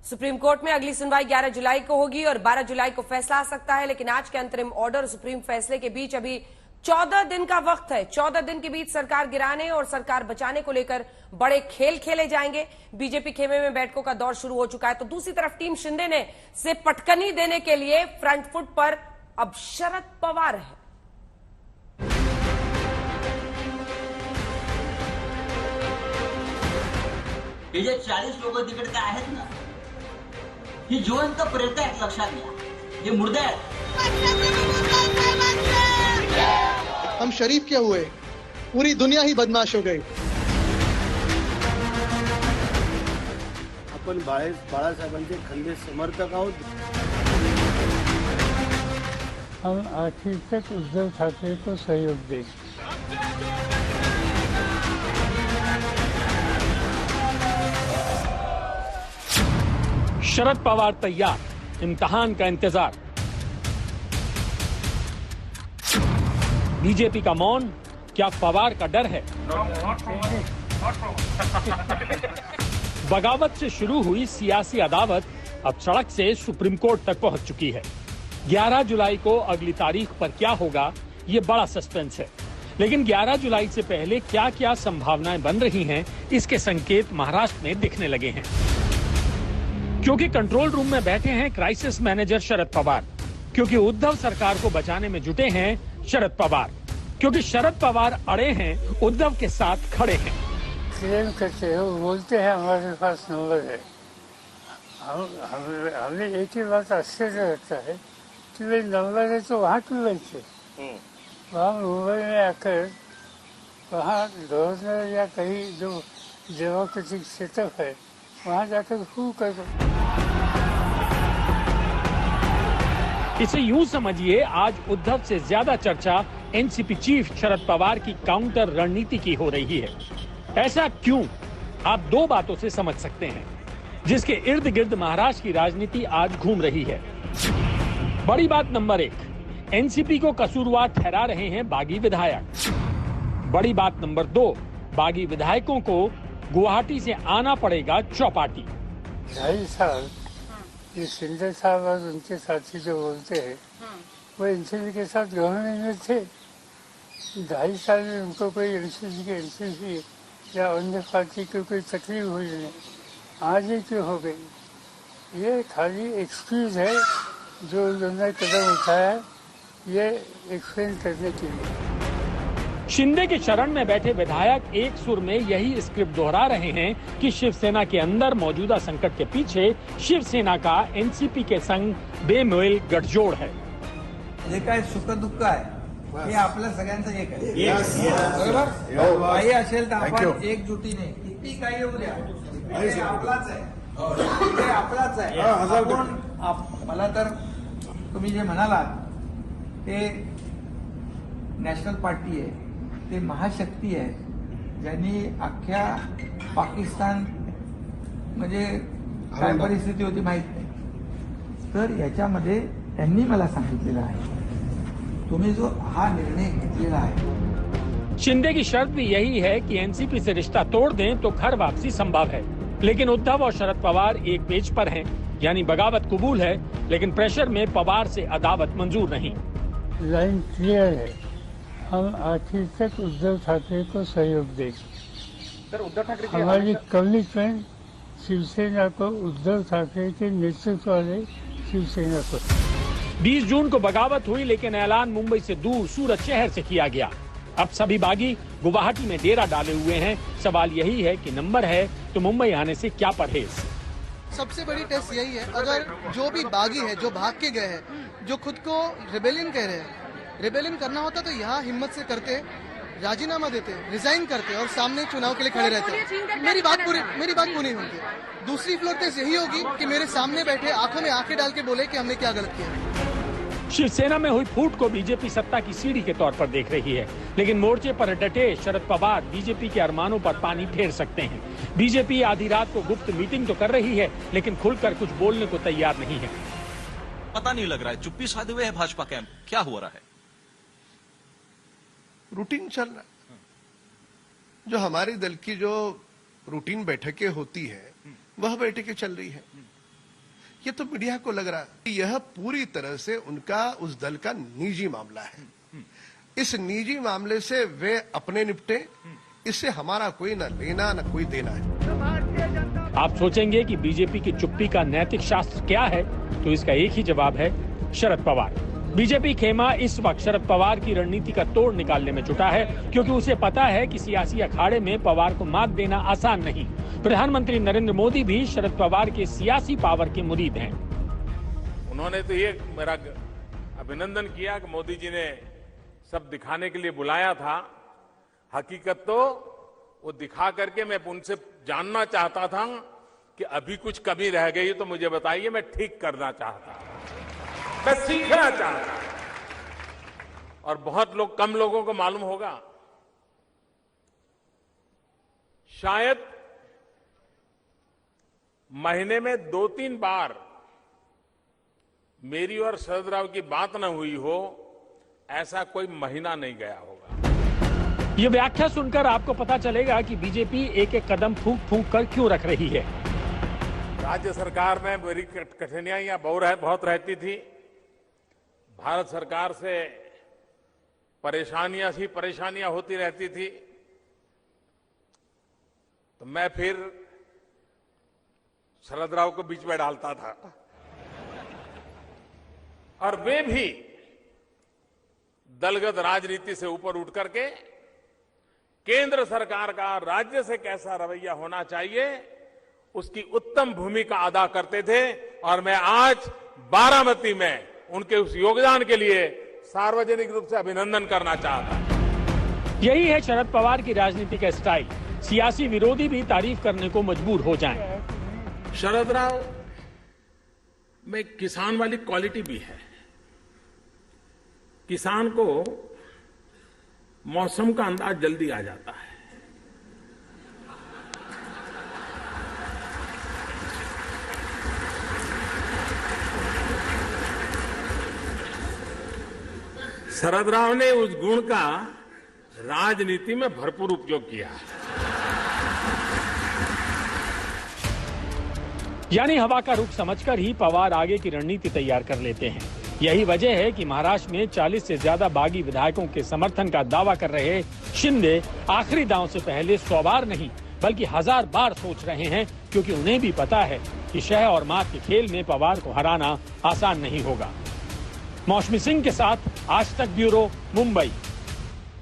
Supreme court में अगली सुनवाई 11 जुलाई को होगी और 12 जुलाई को फैसला आ सकता है, लेकिन आज के अंतरिम ऑर्डर और सुप्रीम फैसले के बीच अभी 14 दिन का वक्त है। 14 दिन के बीच सरकार गिराने और सरकार बचाने को लेकर बड़े खेल खेले जाएंगे। बीजेपी खेमे में बैठकों का दौर शुरू हो चुका है, तो दूसरी तरफ टीम शिंदे ने से पटकनी देने के लिए फ्रंट फुट पर अब शरद पवार है। हे जे 40 लोक तिकडे आहेत ना, ही जिवंत प्रेत आहेत, लक्षात घ्या, हे मुर्दे आहेत। हम शरीफ क्या हुए, पूरी दुनिया ही बदमाश हो गई। आपण बाळासाहेबांचे खंदे समर्थक आहोत। हम आखिर तक उद्धव ठाकरे को सहयोग देंगे। शरद पवार तैयार, इम्तिहान का इंतजार। बीजेपी का मौन, क्या पवार का डर है? बगावत से शुरू हुई सियासी अदावत अब सड़क से सुप्रीम कोर्ट तक पहुंच चुकी है। 11 जुलाई को अगली तारीख पर क्या होगा, ये बड़ा सस्पेंस है। लेकिन 11 जुलाई से पहले क्या क्या संभावनाएं बन रही हैं, इसके संकेत महाराष्ट्र में दिखने लगे हैं। क्योंकि कंट्रोल रूम में बैठे हैं क्राइसिस मैनेजर शरद पवार, क्योंकि उद्धव सरकार को बचाने में जुटे हैं शरद पवार, क्योंकि शरद पवार अड़े हैं, उद्धव के साथ खड़े हैं। क्लेम करते हो, बोलते हैं हमारे पास नंबर है। हमें एक ही बात आश्चर्य रहता है कि वे नंबर है तो वहाँ क्यों बैठे? वहाँ मुंबई में आकर वहाँ गवर्नर या कहीं जो डेमोक्रेटिक सेटअप है वहाँ जाकर हु करो। इसे यूं समझिए, आज उद्धव से ज्यादा चर्चा एनसीपी चीफ शरद पवार की काउंटर रणनीति की हो रही है। ऐसा क्यों? आप दो बातों से समझ सकते हैं, जिसके इर्द गिर्द महाराष्ट्र की राजनीति आज घूम रही है। बड़ी बात नंबर 1, एनसीपी को कसूरवार ठहरा रहे हैं बागी विधायक। बड़ी बात नंबर 2, बागी विधायकों को गुवाहाटी से आना पड़ेगा चौपाटी। 2.5 साल ये शिंदे साहब और उनके साथी जो बोलते हैं वो एनसीपी के साथ गवर्नमेंट में थे। 2.5 साल में उनको कोई एनसीपी या अन्य पार्टी को कोई तकलीफ हुई नहीं, आज ही क्यों हो गई? ये खाली एक्सक्यूज है जो उन्होंने कदम उठाया, ये एक्सप्लेन करने के लिए। शिंदे के शरण में बैठे विधायक एक सुर में यही स्क्रिप्ट दोहरा रहे हैं कि शिवसेना के अंदर मौजूदा संकट के पीछे शिवसेना का एनसीपी के संग बेमेल गठजोड है। जे काय सुख दुःख आहे हे आपल्या सगळ्यांचं एक आहे, बरोबर? काही असेल तर आपण एकजुटीने किती काही येऊ द्या, हे आपलाच आहे, हे आपलाच आहे। मला तर तुम्ही जे म्हणालात ते नॅशनल पार्टी आहे, ते महाशक्ती आहे, ज्यांनी अख्ख्या पाकिस्तान म्हणजे काय परिस्थिती होती माहित नाही, तर याच्यामध्ये त्यांनी मला सांगितलेलं आहे, तुम्ही जो हा निर्णय घेतलेला आहे। शिंदे की शर्त भी यही है कि एनसीपी से रिश्ता तोड़ दें तो घर वापसी संभव है। लेकिन उद्धव और शरद पवार एक पेज पर हैं, यानी बगावत कबूल है, लेकिन प्रेशर में पवार से अदावत मंजूर नहीं। लाइन क्लियर है, हम आखिर तक उद्धव ठाकरे को सहयोग देंगे। उद्धव ठाकरे हमारी कमिटमेंट शिवसेना को, उद्धव ठाकरे के नेतृत्व वाले शिवसेना को। 20 जून को बगावत हुई, लेकिन ऐलान मुंबई से दूर सूरत शहर से किया गया। अब सभी बागी गुवाहाटी में डेरा डाले हुए हैं। सवाल यही है कि नंबर है तो मुंबई आने से क्या परहेज? सबसे बड़ी टेस्ट यही है, अगर जो भी बागी है, जो भाग के गए हैं, जो खुद को रिबेलियन कह रहे हैं, रिबेलियन करना होता तो यहाँ हिम्मत से करते, राजीनामा देते, रिजाइन करते और सामने चुनाव के लिए खड़े रहते। मेरी बात पूरी होगी। दूसरी फ्लोर टेस्ट यही होगी कि मेरे सामने बैठे आंखों में आंखें डाल के बोले कि हमने क्या गलत किया। शिवसेना में हुई फूट को बीजेपी सत्ता की सीढ़ी के तौर पर देख रही है, लेकिन मोर्चे पर डटे शरद पवार बीजेपी के अरमानों पर पानी फेर सकते हैं। बीजेपी आधी रात को गुप्त मीटिंग तो कर रही है, लेकिन खुलकर कुछ बोलने को तैयार नहीं है। पता नहीं लग रहा है, चुप्पी साधे हुए है भाजपा कैंप, क्या हो रहा है? रूटीन चल रहा है। जो हमारे दल की जो रूटीन बैठकें होती है वह बैठकें चल रही है। ये तो मीडिया को लग रहा है यह पूरी तरह से उनका उस दल का निजी मामला है। इस निजी मामले से वे अपने निपटे, इससे हमारा कोई न लेना न कोई देना है। आप सोचेंगे कि बीजेपी की चुप्पी का नैतिक शास्त्र क्या है, तो इसका एक ही जवाब है, शरद पवार। बीजेपी खेमा इस वक्त शरद पवार की रणनीति का तोड़ निकालने में जुटा है, क्योंकि उसे पता है कि सियासी अखाड़े में पवार को मात देना आसान नहीं। प्रधानमंत्री नरेंद्र मोदी भी शरद पवार के सियासी पावर के मुरीद हैं। उन्होंने तो ये मेरा अभिनंदन किया कि मोदी जी ने सब दिखाने के लिए बुलाया था। हकीकत तो वो दिखा करके मैं उनसे जानना चाहता था कि अभी कुछ कमी रह गई तो मुझे बताइए, मैं ठीक करना चाहता, मैं सीखना चाहता। और बहुत लोग, कम लोगों को मालूम होगा, शायद महीने में 2-3 बार मेरी और शरद राव की बात न हुई हो, ऐसा कोई महीना नहीं गया होगा। ये व्याख्या सुनकर आपको पता चलेगा कि बीजेपी एक एक कदम फूंक फूंक कर क्यों रख रही है। राज्य सरकार में बड़ी कठिनाइयां बहुत रहती थी। भारत सरकार से परेशानियां होती रहती थी। तो मैं फिर शरद राव को बीच में डालता था और वे भी दलगत राजनीति से ऊपर उठ करके केंद्र सरकार का राज्य से कैसा रवैया होना चाहिए, उसकी उत्तम भूमिका अदा करते थे। और मैं आज बारामती में उनके उस योगदान के लिए सार्वजनिक रूप से अभिनंदन करना चाहता हूं। यही है शरद पवार की राजनीति का स्टाइल। सियासी विरोधी भी तारीफ करने को मजबूर हो जाएं। शरद राव में किसान वाली क्वालिटी भी है। किसान को मौसम का अंदाज जल्दी आ जाता है। शरद राव ने उस गुण का राजनीति में भरपूर उपयोग किया है। यानी हवा का रुख समझकर ही पवार आगे की रणनीति तैयार कर लेते हैं। यही वजह है कि महाराष्ट्र में 40 से ज्यादा बागी विधायकों के समर्थन का दावा कर रहे शिंदे आखिरी दांव से पहले 100 बार नहीं बल्कि 1000 बार सोच रहे हैं, क्योंकि उन्हें भी पता है कि शह और मात के खेल में पवार को हराना आसान नहीं होगा। मौसमी सिंह के साथ आज तक ब्यूरो, मुंबई।